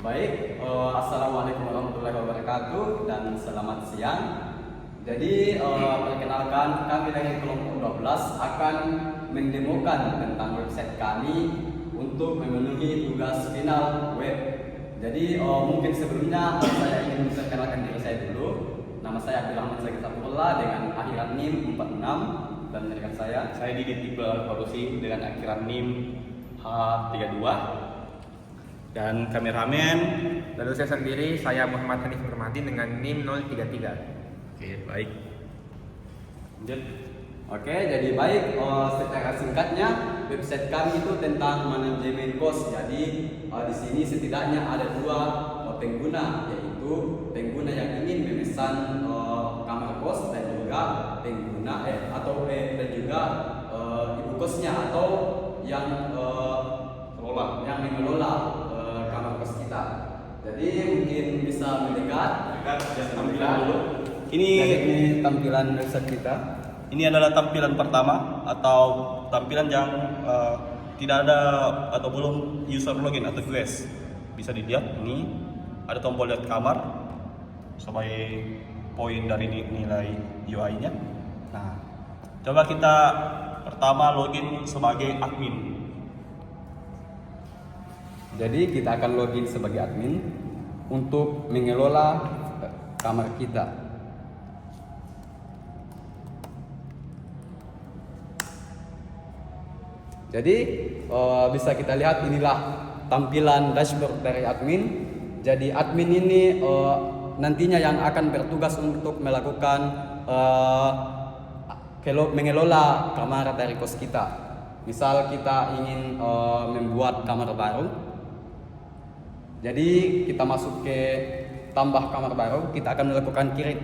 Assalamualaikum warahmatullahi wabarakatuh dan selamat siang. Jadi perkenalkan, kami dari kelompok 12 akan mendemokan tentang website kami untuk memenuhi tugas final web. Jadi mungkin sebelumnya saya ingin memperkenalkan diri saya dulu. Nama saya Abdurrahman Zaki Sapurullah dengan akhiran NIM 46 dan rekan saya Didit Iqbal Farusi dengan akhiran NIM H32. Dan kameramen. Lalu saya sendiri, saya Muhammad Hanif Nurmati dengan NIM 033. Oke, baik. Lanjut. Oke, jadi baik, secara singkatnya website kami itu tentang manajemen kos. Jadi di sini setidaknya ada dua pengguna, yaitu pengguna yang ingin memesan kamar kos dan juga pengguna dan juga ibu kosnya atau yang mengelola kamar kos kita. Jadi mungkin bisa mendekat Tampilan dulu. Ini tampilan website kita. Ini adalah tampilan pertama atau tampilan yang tidak ada atau belum user login atau quest. Bisa dilihat ini ada tombol lihat kamar sebagai poin dari nilai UI-nya. Nah, coba kita pertama login sebagai admin. Jadi kita akan login sebagai admin untuk mengelola kamar kita. Jadi bisa kita lihat inilah tampilan dashboard dari admin. Jadi admin ini nantinya yang akan bertugas untuk melakukan mengelola kamar dari kos kita. Misal kita ingin membuat kamar baru. Jadi kita masuk ke tambah kamar baru, kita akan melakukan create.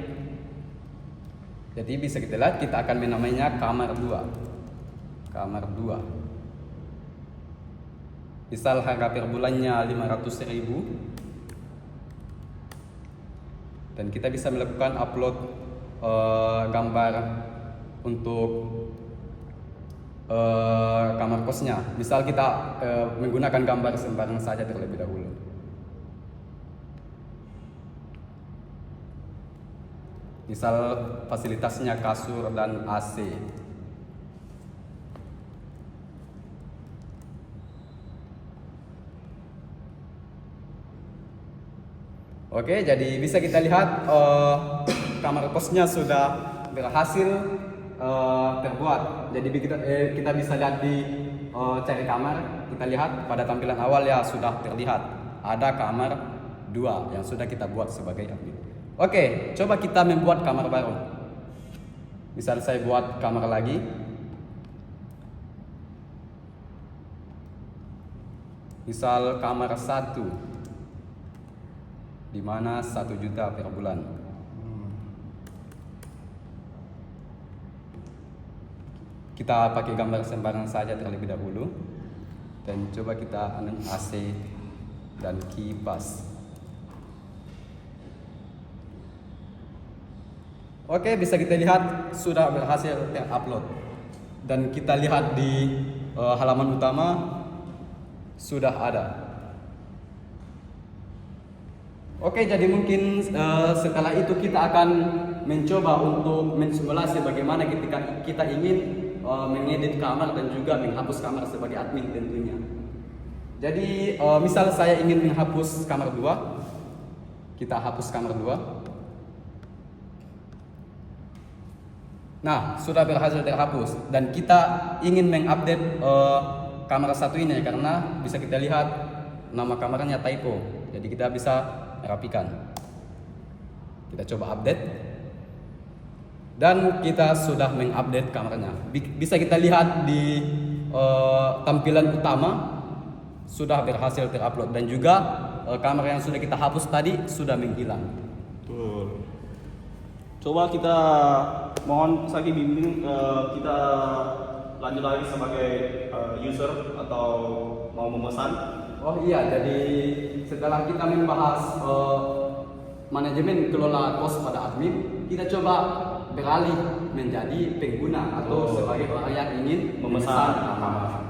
Jadi bisa kita lihat kita akan menamainya kamar 2. Kamar 2. Misal harga per bulannya 500.000 dan kita bisa melakukan upload gambar untuk kamar kosnya. Misal kita menggunakan gambar sembarang saja terlebih dahulu. Misal fasilitasnya kasur dan AC. Oke, jadi bisa kita lihat kamar kosnya sudah berhasil terbuat. Jadi kita bisa lihat di cari kamar, kita lihat pada tampilan awal ya sudah terlihat ada kamar 2 yang sudah kita buat sebagai admin. Oke, coba kita membuat kamar baru. Misal saya buat kamar lagi. Misal kamar 1. Di mana 1 juta per bulan. Kita pakai gambar sembarang saja terlebih dahulu dan coba kita AC dan kipas. Oke, bisa kita lihat sudah berhasil terupload dan kita lihat di halaman utama sudah ada. Oke, jadi mungkin setelah itu kita akan mencoba untuk mensimulasi bagaimana ketika kita ingin mengedit kamar dan juga menghapus kamar sebagai admin tentunya. Jadi misal saya ingin menghapus kamar 2, kita hapus kamar 2. Nah, sudah berhasil terhapus dan kita ingin mengupdate kamar 1 ini karena bisa kita lihat nama kamarnya typo. Jadi kita bisa rapikan. Kita coba update dan kita sudah mengupdate kamarnya. Bisa kita lihat di tampilan utama sudah berhasil terupload dan juga kamar yang sudah kita hapus tadi sudah menghilang. Betul. Coba kita mohon Sagi bimbing kita lanjut lagi sebagai user atau mau memesan. Oh iya, jadi setelah kita membahas manajemen kelola kos pada admin, kita coba beralih menjadi pengguna atau sebagai orang yang ingin memesan kamar.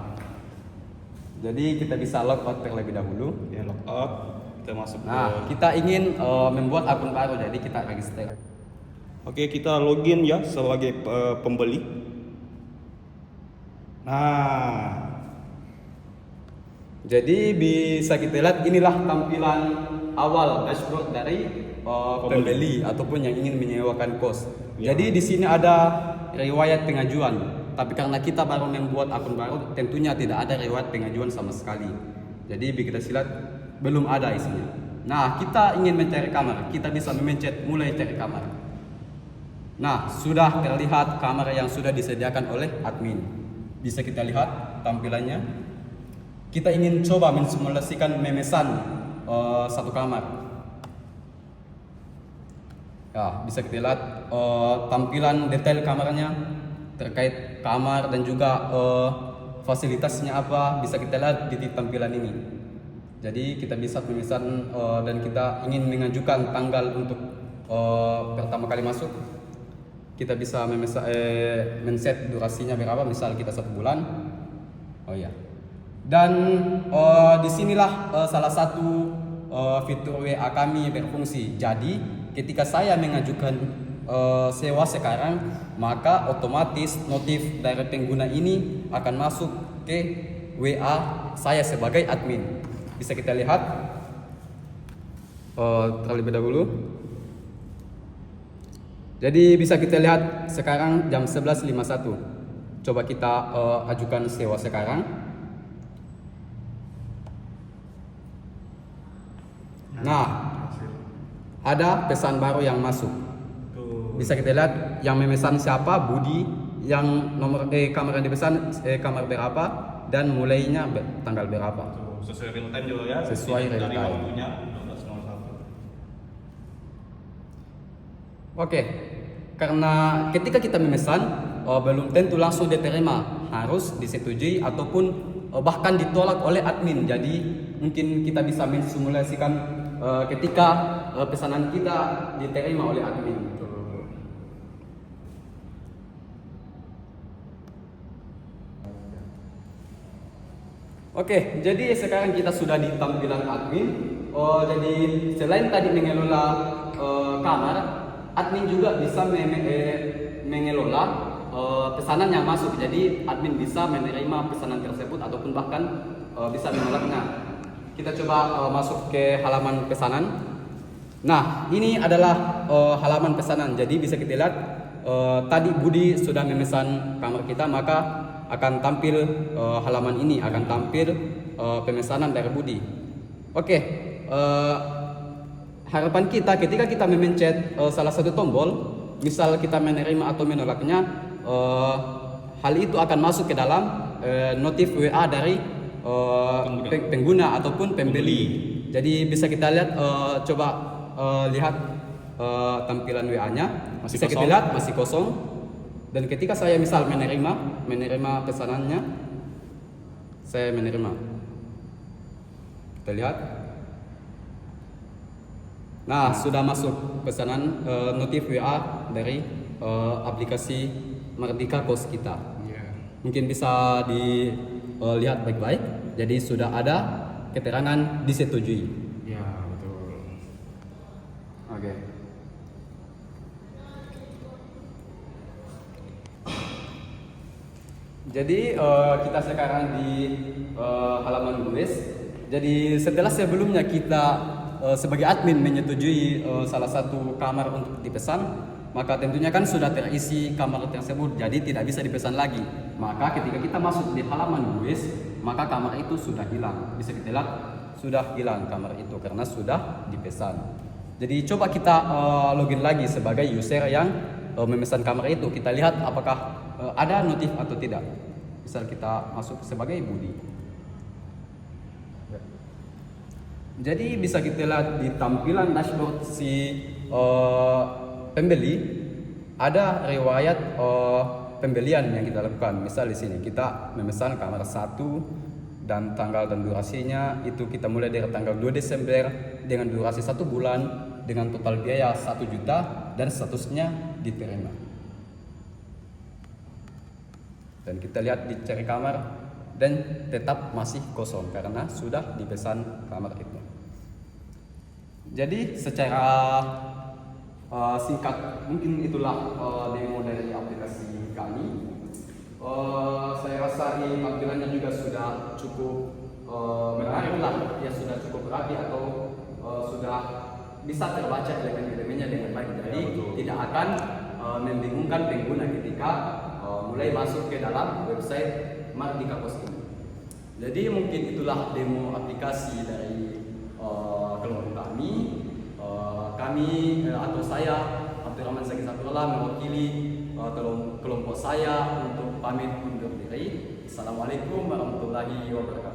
Jadi kita bisa log out terlebih dahulu. Ya, log out. kita masuk Nah, ke. kita ingin membuat akun baru, jadi kita register. Oke, kita login ya sebagai pembeli. Nah, Jadi bisa kita lihat inilah tampilan awal dashboard dari pembeli ataupun yang ingin menyewakan kos. Ya. Jadi di sini ada riwayat pengajuan. Tapi karena kita baru membuat akun baru, tentunya tidak ada riwayat pengajuan sama sekali. Jadi kita lihat belum ada isinya. Nah, kita ingin mencari kamar, kita bisa memencet mulai cari kamar. Nah, sudah terlihat kamar yang sudah disediakan oleh admin. Bisa kita lihat tampilannya. Kita ingin coba mensimulasikan memesan satu kamar. Ya, bisa kita lihat tampilan detail kamarnya terkait kamar dan juga fasilitasnya apa, bisa kita lihat di tampilan ini. Jadi kita bisa memesan dan kita ingin mengajukan tanggal untuk pertama kali masuk. Kita bisa men-set durasinya berapa, misal kita 1 bulan. Oh ya. Dan disinilah salah satu fitur WA kami berfungsi. Jadi ketika saya mengajukan sewa sekarang, maka otomatis notif dari pengguna ini akan masuk ke WA saya sebagai admin. Bisa kita lihat terlebih dahulu. Jadi bisa kita lihat sekarang jam 11.51. Coba kita ajukan sewa sekarang. Nah, ada pesan baru yang masuk. Bisa kita lihat yang memesan siapa, Budi, yang nomor kamar yang dipesan kamar berapa dan mulainya tanggal berapa. Sesuai real time juga ya. Sesuai real dari time. waktunya 12.01. Oke, karena ketika kita memesan belum tentu langsung diterima, harus disetujui ataupun bahkan ditolak oleh admin. Jadi mungkin kita bisa mensimulasikan ketika pesanan kita diterima oleh admin. Oke, jadi sekarang kita sudah di tampilan admin. Jadi selain tadi mengelola kamar, admin juga bisa mengelola pesanan yang masuk. Jadi admin bisa menerima pesanan tersebut ataupun bahkan bisa menolaknya. Kita coba masuk ke halaman pesanan. Nah, ini adalah halaman pesanan. Jadi bisa kita lihat tadi Budi sudah memesan kamar kita, maka akan tampil halaman ini, akan tampil pemesanan dari Budi. Oke, harapan kita ketika kita memencet salah satu tombol, misal kita menerima atau menolaknya, hal itu akan masuk ke dalam notif WA dari pengguna ataupun pembeli. Jadi bisa kita lihat, coba lihat tampilan WA-nya, Masih bisa kita kosong. lihat masih kosong. Dan ketika saya misal menerima pesanannya, saya menerima. Kita lihat. Nah, sudah masuk pesanan notif WA dari aplikasi Mardika Kos kita. Mungkin bisa dilihat baik-baik. Jadi sudah ada keterangan disetujui. Ya, betul. Oke. Jadi kita sekarang di halaman Luis. Jadi setelah sebelumnya kita sebagai admin menyetujui salah satu kamar untuk dipesan, maka tentunya kan sudah terisi kamar tersebut, jadi tidak bisa dipesan lagi. Maka ketika kita masuk di halaman Luis, maka kamar itu sudah hilang. Bisa kita lihat sudah hilang kamar itu karena sudah dipesan. Jadi coba kita login lagi sebagai user yang memesan kamar itu. Kita lihat apakah ada notif atau tidak. Misal kita masuk sebagai Budi. Jadi bisa kita lihat di tampilan dashboard si pembeli ada riwayat pembelian yang kita lakukan. Misal di sini kita memesan kamar 1 dan tanggal dan durasinya itu kita mulai dari tanggal 2 Desember dengan durasi 1 bulan dengan total biaya 1 juta dan statusnya diterima. Dan kita lihat di cari kamar dan tetap masih kosong karena sudah dipesan kamar itu. Jadi secara singkat mungkin itulah demo dari aplikasi kami. Saya rasa ini tampilannya juga sudah cukup menarik lah, ya sudah cukup rapi atau sudah bisa terbaca elemen-elemennya dengan baik. Jadi tidak akan membingungkan pengguna ketika mulai masuk ke dalam website Mardika Pos ini. Jadi mungkin itulah demo aplikasi dari kelompok kami. Kami atau saya Abdurrahman Zaki Saturullah mewakili kelompok saya untuk pamit undur diri. Assalamualaikum warahmatullahi wabarakatuh.